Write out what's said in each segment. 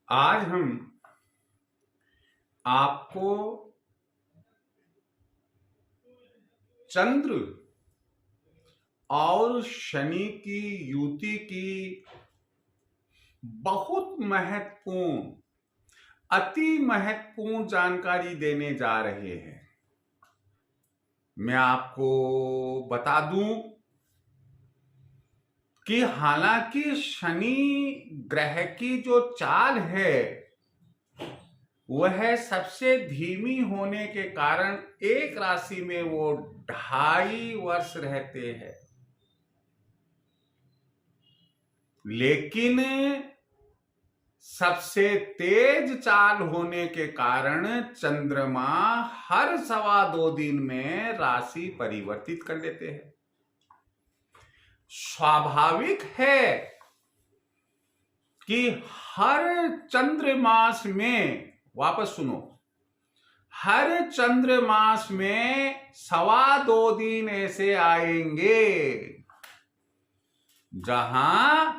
आज हम आपको चंद्र और शनि की युति की बहुत महत्वपूर्ण, अति महत्वपूर्ण जानकारी देने जा रहे हैं। मैं आपको बता दूं कि हालांकि शनि ग्रह की जो चाल है वह सबसे धीमी होने के कारण एक राशि में वो 2.5 वर्ष रहते हैं, लेकिन सबसे तेज चाल होने के कारण चंद्रमा हर 2.25 दिन में राशि परिवर्तित कर लेते हैं। स्वाभाविक है कि हर चंद्रमास में, वापस सुनो, हर चंद्रमास में 2.25 दिन ऐसे आएंगे जहां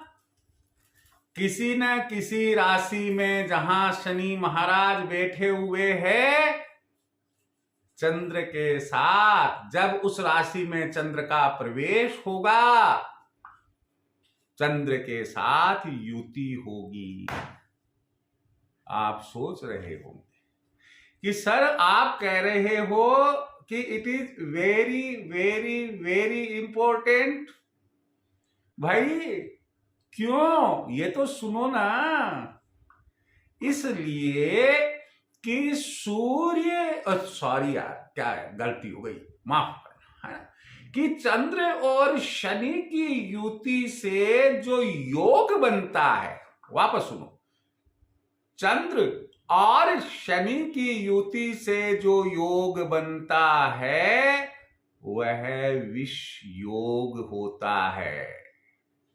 किसी न किसी राशि में जहां शनि महाराज बैठे हुए हैं, चंद्र के साथ जब उस राशि में चंद्र का प्रवेश होगा, चंद्र के साथ युति होगी। आप सोच रहे होंगे कि सर आप कह रहे हो कि it is very very very important. भाई क्यों, ये तो सुनो ना। इसलिए कि सूर्य, सॉरी यार, क्या है, गलती हो गई, माफ करना, है कि चंद्र और शनि की युति से जो योग बनता है, वापस सुनो, चंद्र और शनि की युति से जो योग बनता है वह विष योग होता है।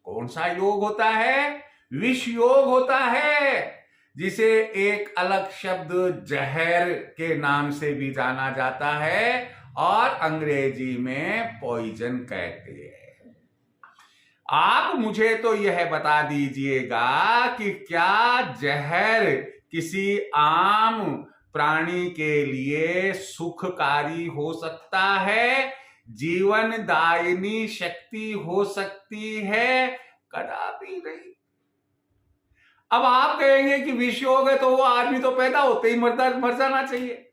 कौन सा योग होता है? विष योग होता है, जिसे एक अलग शब्द जहर के नाम से भी जाना जाता है और अंग्रेजी में पॉइजन कहते हैं। आप मुझे तो यह बता दीजिएगा कि क्या जहर किसी आम प्राणी के लिए सुखकारी हो सकता है, जीवनदायिनी शक्ति हो सकती है? कदापि नहीं। अब आप कहेंगे कि विष योग है तो वो आदमी तो पैदा होते ही मर जाना चाहिए।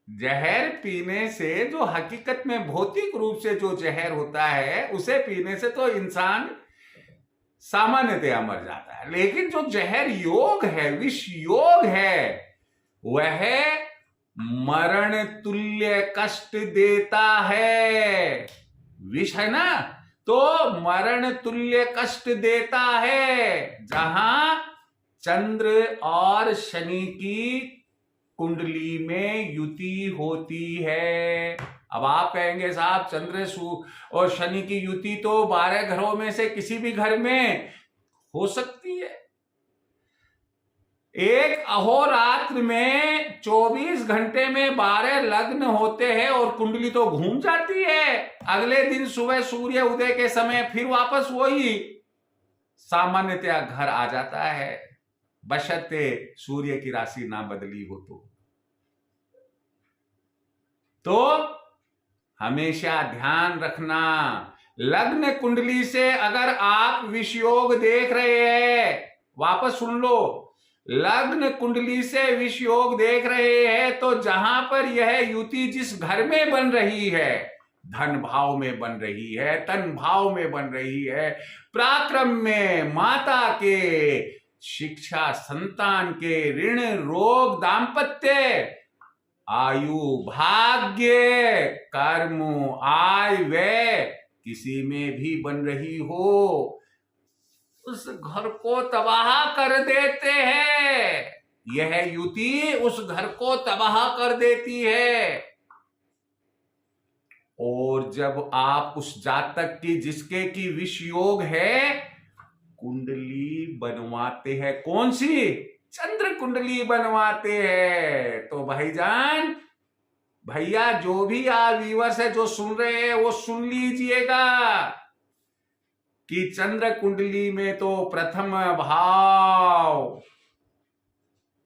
जहर पीने से, जो हकीकत में भौतिक रूप से जो जहर होता है, उसे पीने से तो इंसान सामान्यतया मर जाता है, लेकिन जो जहर योग है, विष योग है, वह मरण तुल्य कष्ट देता है। विष है ना, तो मरण तुल्य कष्ट देता है। जहां चंद्र और शनि की कुंडली में युति होती है। अब आप कहेंगे साहब चंद्र और शनि की युति तो 12 घरों में से किसी भी घर में हो सकती है। एक अहोरात्र में 24 घंटे में 12 लग्न होते हैं और कुंडली तो घूम जाती है। अगले दिन सुबह सूर्य उदय के समय फिर वापस वही सामान्यतया घर आ जाता है, बशर्ते सूर्य की राशि ना बदली हो तो हमेशा ध्यान रखना, लग्न कुंडली से अगर आप विष योग देख रहे हैं, वापस सुन लो, लग्न कुंडली से विष योग देख रहे हैं तो जहां पर यह युति जिस घर में बन रही है, धन भाव में बन रही है, तन भाव में बन रही है, पराक्रम में, माता के, शिक्षा, संतान के, ऋण, रोग, दाम्पत्य, आयु, भाग्य, कर्म, आय, व्यय किसी में भी बन रही हो, उस घर को तबाह कर देते हैं। यह युति उस घर को तबाह कर देती है। और जब आप उस जातक की, जिसके की विष योग है, कुंडली बनवाते हैं, कौन सी? चंद्र कुंडली बनवाते हैं, तो भाईजान, भैया, जो भी आप व्यूअर्स है जो सुन रहे हैं वो सुन लीजिएगा, कि चंद्र कुंडली में तो प्रथम भाव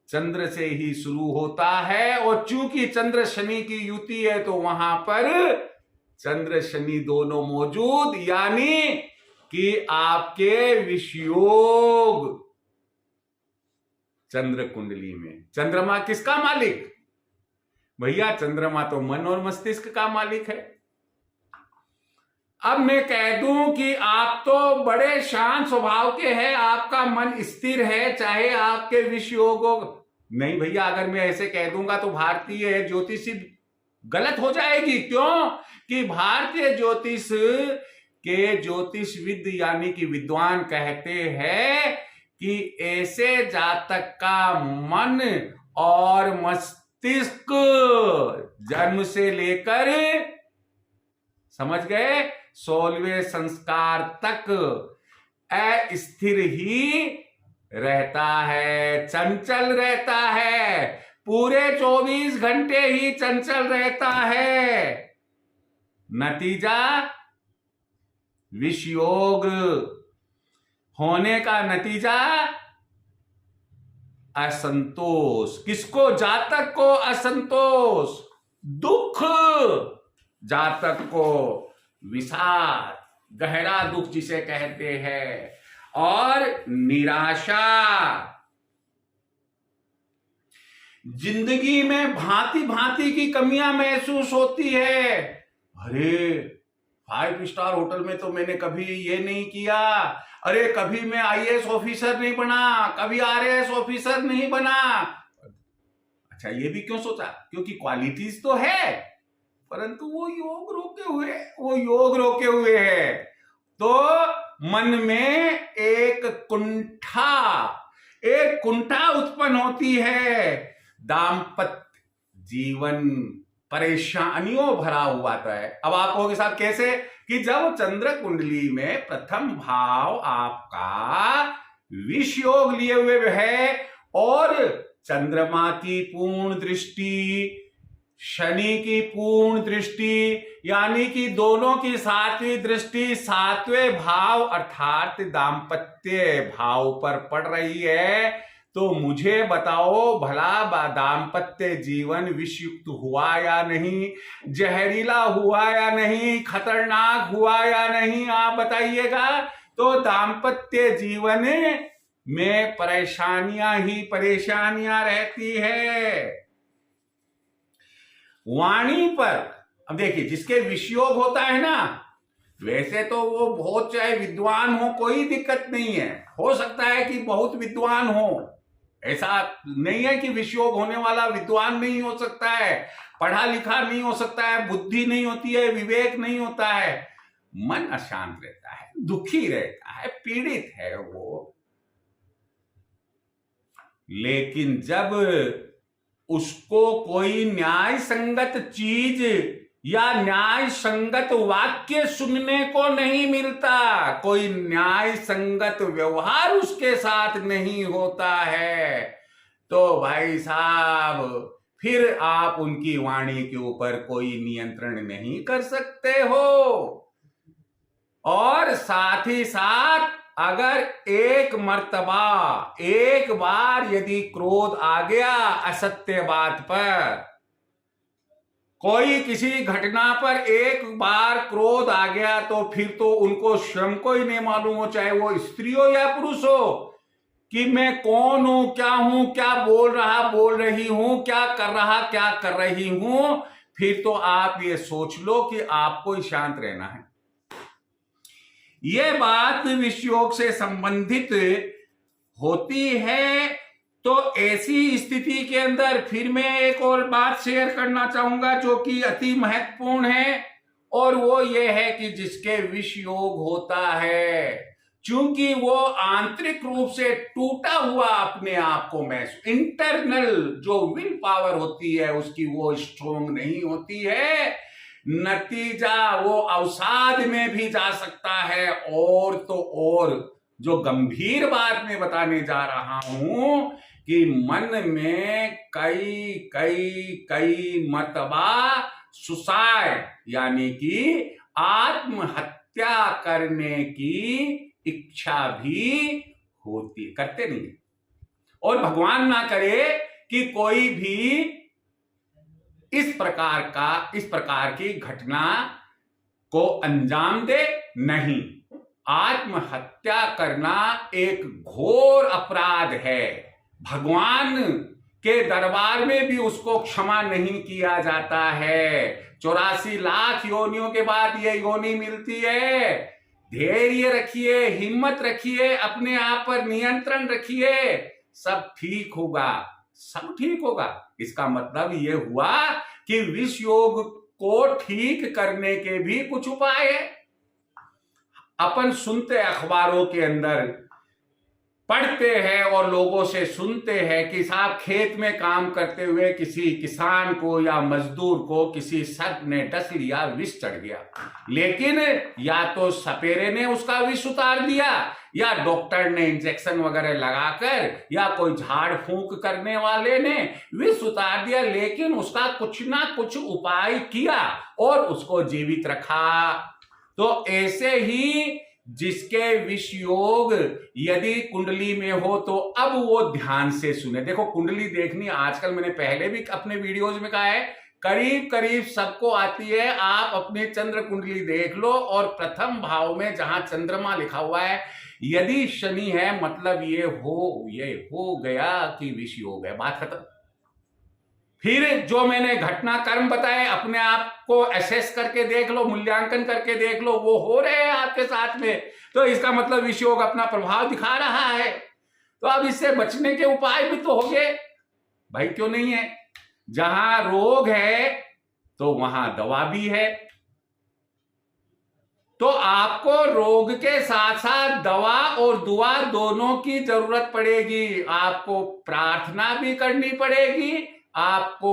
चंद्र से ही शुरू होता है, और चूंकि चंद्र शनि की युति है तो वहां पर चंद्र शनि दोनों मौजूद, यानी कि आपके विषयोग चंद्र कुंडली में। चंद्रमा किसका मालिक? भैया चंद्रमा तो मन और मस्तिष्क का मालिक है। अब मैं कह दूं कि आप तो बड़े शांत स्वभाव के हैं, आपका मन स्थिर है, चाहे आपके विषयोग हो। नहीं भैया, अगर मैं ऐसे कह दूंगा तो भारतीय ज्योतिष गलत हो जाएगी। क्यों? कि भारतीय ज्योतिष के ज्योतिषविद यानी कि विद्वान कहते हैं कि ऐसे जातक का मन और मस्तिष्क जन्म से लेकर, समझ गए, 16वें संस्कार तक अस्थिर ही रहता है, चंचल रहता है, पूरे 24 घंटे ही चंचल रहता है। नतीजा विषयोग होने का नतीजा असंतोष। किसको? जातक को असंतोष, दुख, जातक को विषाद, गहरा दुख जिसे कहते हैं, और निराशा। जिंदगी में भांति भांति की कमियां महसूस होती है। अरे 5 स्टार होटल में तो मैंने कभी ये नहीं किया, अरे कभी मैं आईएएस ऑफिसर नहीं बना, कभी आरएएस ऑफिसर नहीं बना। अच्छा, ये भी क्यों सोचा? क्योंकि क्वालिटीज तो है, परंतु वो योग रोके हुए है। तो मन में एक कुंठा उत्पन्न होती है। दाम्पत्य जीवन परेशानियों भरा हुआ है। अब आप कहोगे साहब कैसे? कि जब चंद्र कुंडली में प्रथम भाव आपका विष योग लिए हुए है, और चंद्रमा की पूर्ण दृष्टि, शनि की पूर्ण दृष्टि, यानी कि दोनों की 7वीं दृष्टि 7वें भाव अर्थात दाम्पत्य भाव पर पड़ रही है, तो मुझे बताओ भला दाम्पत्य जीवन विषयुक्त हुआ या नहीं, जहरीला हुआ या नहीं, खतरनाक हुआ या नहीं, आप बताइएगा। तो दाम्पत्य जीवन में परेशानियां ही परेशानियां रहती है। वाणी पर, अब देखिए, जिसके विषयोग होता है ना, वैसे तो वो बहुत चाहे विद्वान हो, कोई दिक्कत नहीं है, हो सकता है कि बहुत विद्वान हो, ऐसा नहीं है कि विषयोग होने वाला विद्वान नहीं हो सकता है, पढ़ा लिखा नहीं हो सकता है, बुद्धि नहीं होती है, विवेक नहीं होता है, मन अशांत रहता है, दुखी रहता है, पीड़ित है वो। लेकिन जब उसको कोई न्याय संगत चीज या न्याय संगत वाक्य सुनने को नहीं मिलता, कोई न्याय संगत व्यवहार उसके साथ नहीं होता है, तो भाई साहब फिर आप उनकी वाणी के ऊपर कोई नियंत्रण नहीं कर सकते हो। और साथ ही साथ अगर एक बार यदि क्रोध आ गया असत्य बात पर, कोई किसी घटना पर एक बार क्रोध आ गया, तो फिर तो उनको स्वयं को ही नहीं मालूम हो, चाहे वो स्त्री हो या पुरुष हो, कि मैं कौन हूं, क्या बोल रही हूं, क्या कर रही हूं। फिर तो आप ये सोच लो कि आपको ही शांत रहना है। ये बात विषयोग से संबंधित होती है। तो ऐसी स्थिति के अंदर फिर मैं एक और बात शेयर करना चाहूंगा जो कि अति महत्वपूर्ण है, और वो ये है कि जिसके विष योग होता है, चूंकि वो आंतरिक रूप से टूटा हुआ अपने आप को महसूस, इंटरनल जो विल पावर होती है उसकी वो स्ट्रोंग नहीं होती है, नतीजा वो अवसाद में भी जा सकता है। और तो और जो गंभीर बात मैं बताने जा रहा हूं कि मन में कई मर्तबा सुसाइड यानी कि आत्महत्या हत्या करने की इच्छा भी होती है, करते नहीं है। और भगवान ना करे कि कोई भी इस प्रकार की घटना को अंजाम दे। नहीं, आत्महत्या करना एक घोर अपराध है। भगवान के दरबार में भी उसको क्षमा नहीं किया जाता है। 84 लाख योनियों के बाद ये योनि मिलती है। धैर्य रखिए, हिम्मत रखिए, अपने आप पर नियंत्रण रखिए, सब ठीक होगा, सब ठीक होगा। इसका मतलब ये हुआ कि विष योग को ठीक करने के भी कुछ उपाय है। अपन सुनते अखबारों के अंदर, पढ़ते हैं और लोगों से सुनते हैं कि साहब खेत में काम करते हुए किसी किसान को या मजदूर को किसी सर्प ने डस लिया, विष चढ़ गया। लेकिन या तो सपेरे ने उसका विष उतार दिया, या डॉक्टर ने इंजेक्शन वगैरह लगाकर, या कोई झाड़ फूंक करने वाले ने विष उतार दिया, लेकिन उसका कुछ ना कुछ उपाय किया और उसको जीवित रखा। तो ऐसे ही जिसके विष योग यदि कुंडली में हो तो अब वो ध्यान से सुने। देखो कुंडली देखनी आजकल, मैंने पहले भी अपने वीडियोज में कहा है, करीब करीब सबको आती है। आप अपने चंद्र कुंडली देख लो और प्रथम भाव में जहां चंद्रमा लिखा हुआ है, यदि शनि है, मतलब ये हो गया कि विष योग है, बात खत्म। फिर जो मैंने घटना कर्म बताए, अपने आप को एसेस करके देख लो, मूल्यांकन करके देख लो, वो हो रहे हैं आपके साथ में, तो इसका मतलब विष योग अपना प्रभाव दिखा रहा है। तो अब इससे बचने के उपाय भी तो होंगे भाई, क्यों नहीं है? जहां रोग है तो वहां दवा भी है। तो आपको रोग के साथ साथ दवा और दुआ दोनों की जरूरत पड़ेगी। आपको प्रार्थना भी करनी पड़ेगी, आपको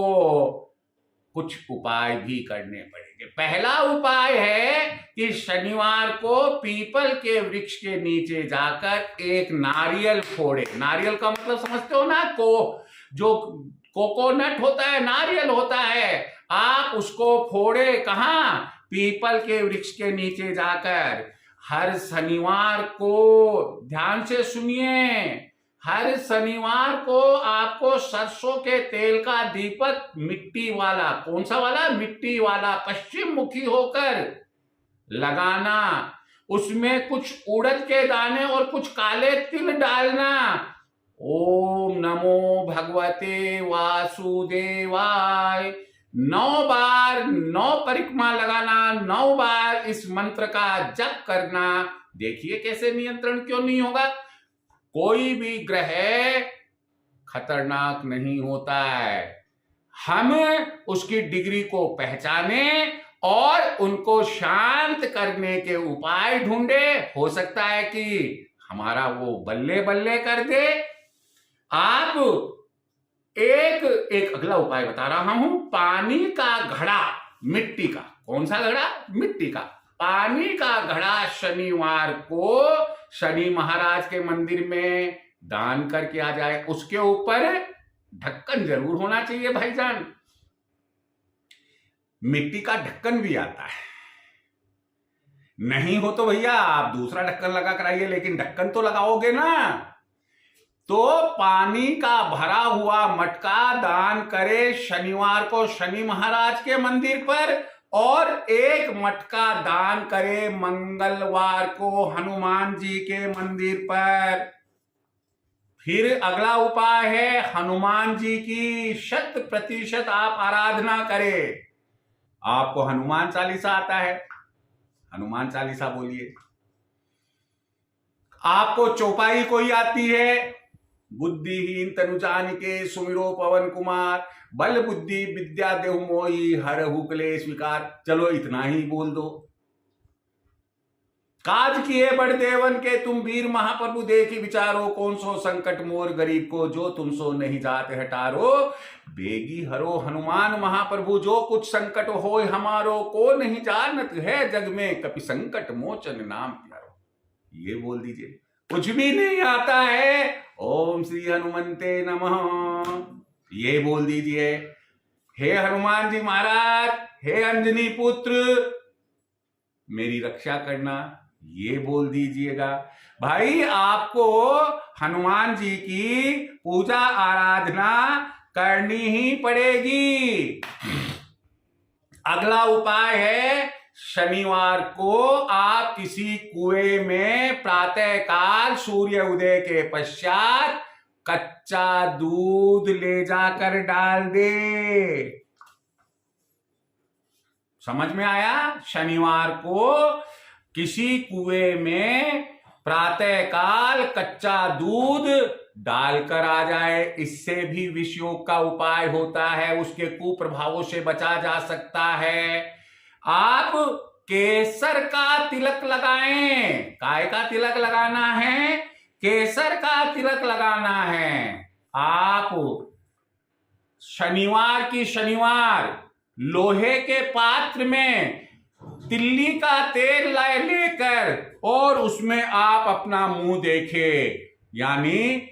कुछ उपाय भी करने पड़ेंगे। पहला उपाय है कि शनिवार को पीपल के वृक्ष के नीचे जाकर एक नारियल फोड़े। नारियल का मतलब समझते हो ना, जो कोकोनट होता है, नारियल होता है, आप उसको फोड़े कहां? पीपल के वृक्ष के नीचे जाकर। हर शनिवार को, ध्यान से सुनिए, हर शनिवार को आपको सरसों के तेल का दीपक, मिट्टी वाला, कौन सा वाला? मिट्टी वाला, पश्चिम मुखी होकर लगाना। उसमें कुछ उड़द के दाने और कुछ काले तिल डालना। ओम नमो भगवते वासुदेवाय 9 बार, 9 परिक्रमा लगाना, 9 बार इस मंत्र का जप करना। देखिए कैसे नियंत्रण क्यों नहीं होगा। कोई भी ग्रह खतरनाक नहीं होता है। हम उसकी डिग्री को पहचाने और उनको शांत करने के उपाय ढूंढे। हो सकता है कि हमारा वो बल्ले बल्ले कर दे। आप एक अगला उपाय बता रहा हूं, पानी का घड़ा, मिट्टी का। कौन सा घड़ा? मिट्टी का। पानी का घड़ा शनिवार को शनि महाराज के मंदिर में दान करके आ जाए। उसके ऊपर ढक्कन जरूर होना चाहिए भाईजान। मिट्टी का ढक्कन भी आता है, नहीं हो तो भैया आप दूसरा ढक्कन लगा कर आइए, लेकिन ढक्कन तो लगाओगे ना। तो पानी का भरा हुआ मटका दान करे शनिवार को शनि महाराज के मंदिर पर, और एक मटका दान करे मंगलवार को हनुमान जी के मंदिर पर। फिर अगला उपाय है, हनुमान जी की 100% आप आराधना करें। आपको हनुमान चालीसा आता है, हनुमान चालीसा बोलिए। आपको चौपाई कोई आती है, बुद्धिहीन तनु जानिके सुमिरो पवन कुमार, बल बुद्धि विद्या देहु मोहि हरहु क्लेश विकार। चलो इतना ही बोल दो। काज किए बड़ देवन के तुम वीर महाप्रभु, देखी विचारो कौन सो संकट मोर गरीब को, जो तुम सो नहीं जाते हटारो बेगी हरो हनुमान महाप्रभु, जो कुछ संकट हो हमारो को नहीं जानत है जग में, कपि संकट मोचन नाम प्यारो। ये बोल दीजिए। कुछ भी नहीं आता है, ओम श्री हनुमंते नमः, ये बोल दीजिए। हे हनुमान जी महाराज, हे अंजनी पुत्र, मेरी रक्षा करना, ये बोल दीजिएगा। भाई आपको हनुमान जी की पूजा आराधना करनी ही पड़ेगी। अगला उपाय है, शनिवार को आप किसी कुएं में प्रातःकाल सूर्य उदय के पश्चात कच्चा दूध ले जाकर डाल दे। समझ में आया? शनिवार को किसी कुएं में प्रातःकाल कच्चा दूध डालकर आ जाए। इससे भी विष योग का उपाय होता है, उसके कुप्रभावों से बचा जा सकता है। आप केसर का तिलक लगाएं। काय का तिलक लगाना है? केसर का तिलक लगाना है। आप शनिवार की शनिवार लोहे के पात्र में तिल्ली का तेल लेकर और उसमें आप अपना मुंह देखें, यानी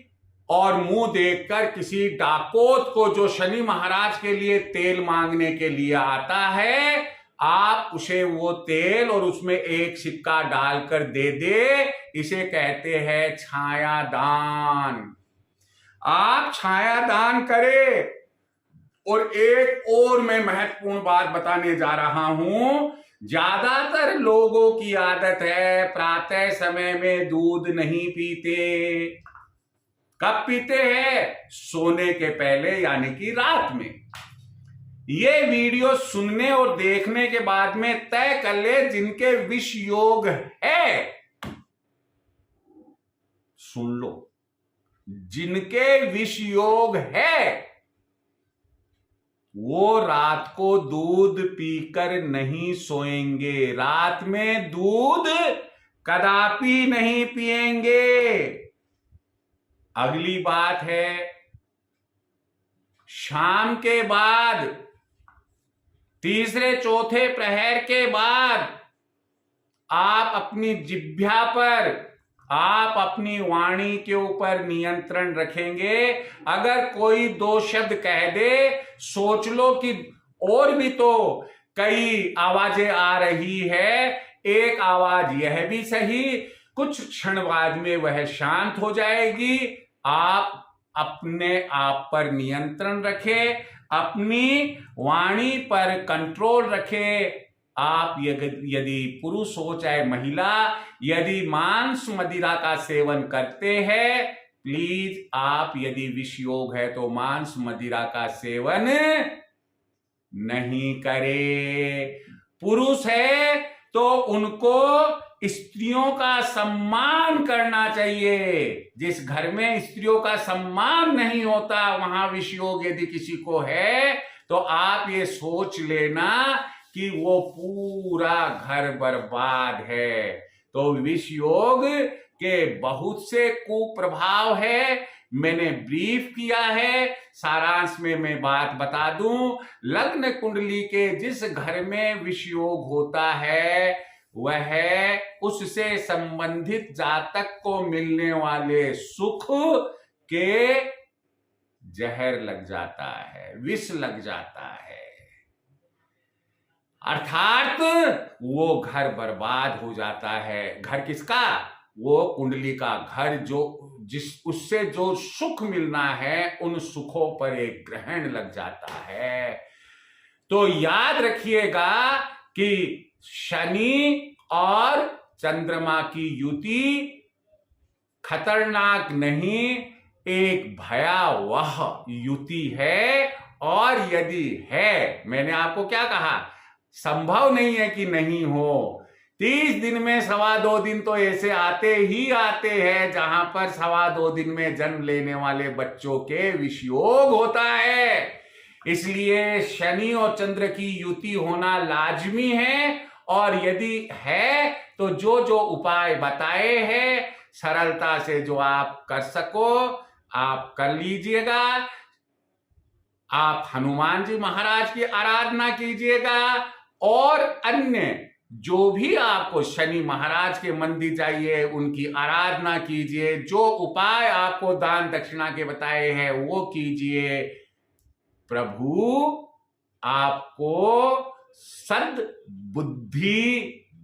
और मुंह देखकर किसी डाकोत को जो शनि महाराज के लिए तेल मांगने के लिए आता है, आप उसे वो तेल और उसमें एक सिक्का डालकर दे दे। इसे कहते हैं छाया दान। आप छाया दान करें। और एक और मैं महत्वपूर्ण बात बताने जा रहा हूं। ज्यादातर लोगों की आदत है प्रातः समय में दूध नहीं पीते। कब पीते हैं? सोने के पहले, यानी कि रात में। ये वीडियो सुनने और देखने के बाद में तय कर ले जिनके विष योग है, सुन लो, जिनके विष योग है वो रात को दूध पीकर नहीं सोएंगे। रात में दूध कदापि नहीं पिएंगे। अगली बात है, शाम के बाद, तीसरे चौथे प्रहर के बाद आप अपनी जिह्वा पर, आप अपनी वाणी के ऊपर नियंत्रण रखेंगे। अगर कोई दो शब्द कह दे, सोच लो कि और भी तो कई आवाजें आ रही है, एक आवाज यह भी सही, कुछ क्षण बाद में वह शांत हो जाएगी। आप अपने आप पर नियंत्रण रखें, अपनी वाणी पर कंट्रोल रखें। आप यदि पुरुष हो चाहे महिला, यदि मांस मदिरा का सेवन करते हैं, प्लीज आप, यदि विष योग है तो मांस मदिरा का सेवन नहीं करें। पुरुष है तो उनको स्त्रियों का सम्मान करना चाहिए। जिस घर में स्त्रियों का सम्मान नहीं होता, वहां विष योग यदि किसी को है तो आप ये सोच लेना कि वो पूरा घर बर्बाद है। तो विष योग के बहुत से कुप्रभाव है, मैंने ब्रीफ किया है। सारांश में मैं बात बता दूं, लग्न कुंडली के जिस घर में विष योग होता है, वह उससे संबंधित जातक को मिलने वाले सुख के जहर लग जाता है, विष लग जाता है, अर्थात वो घर बर्बाद हो जाता है। घर किसका? वो कुंडली का घर, उससे जो सुख मिलना है, उन सुखों पर एक ग्रहण लग जाता है। तो याद रखिएगा कि शनि और चंद्रमा की युति खतरनाक नहीं, एक भयावह युति है। और यदि है, मैंने आपको क्या कहा, संभव नहीं है कि नहीं हो। 30 दिन में 2.25 दिन तो ऐसे आते ही आते हैं जहां पर 2.25 दिन में जन्म लेने वाले बच्चों के विष योग होता है। इसलिए शनि और चंद्र की युति होना लाजमी है। और यदि है तो जो जो उपाय बताए हैं, सरलता से जो आप कर सको आप कर लीजिएगा। आप हनुमान जी महाराज की आराधना कीजिएगा और अन्य जो भी आपको शनि महाराज के मंदिर जाइए, उनकी आराधना कीजिए। जो उपाय आपको दान दक्षिणा के बताए हैं वो कीजिए। प्रभु आपको सद्बुद्धि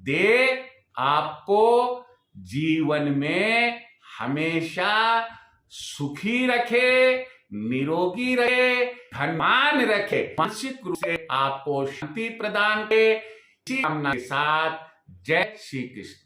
दे आपको जीवन में हमेशा सुखी रखे, निरोगी रहे, धनवान रखे, मानसिक रूप से आपको शांति प्रदान करे। इसी कामना के साथ जय श्री कृष्ण।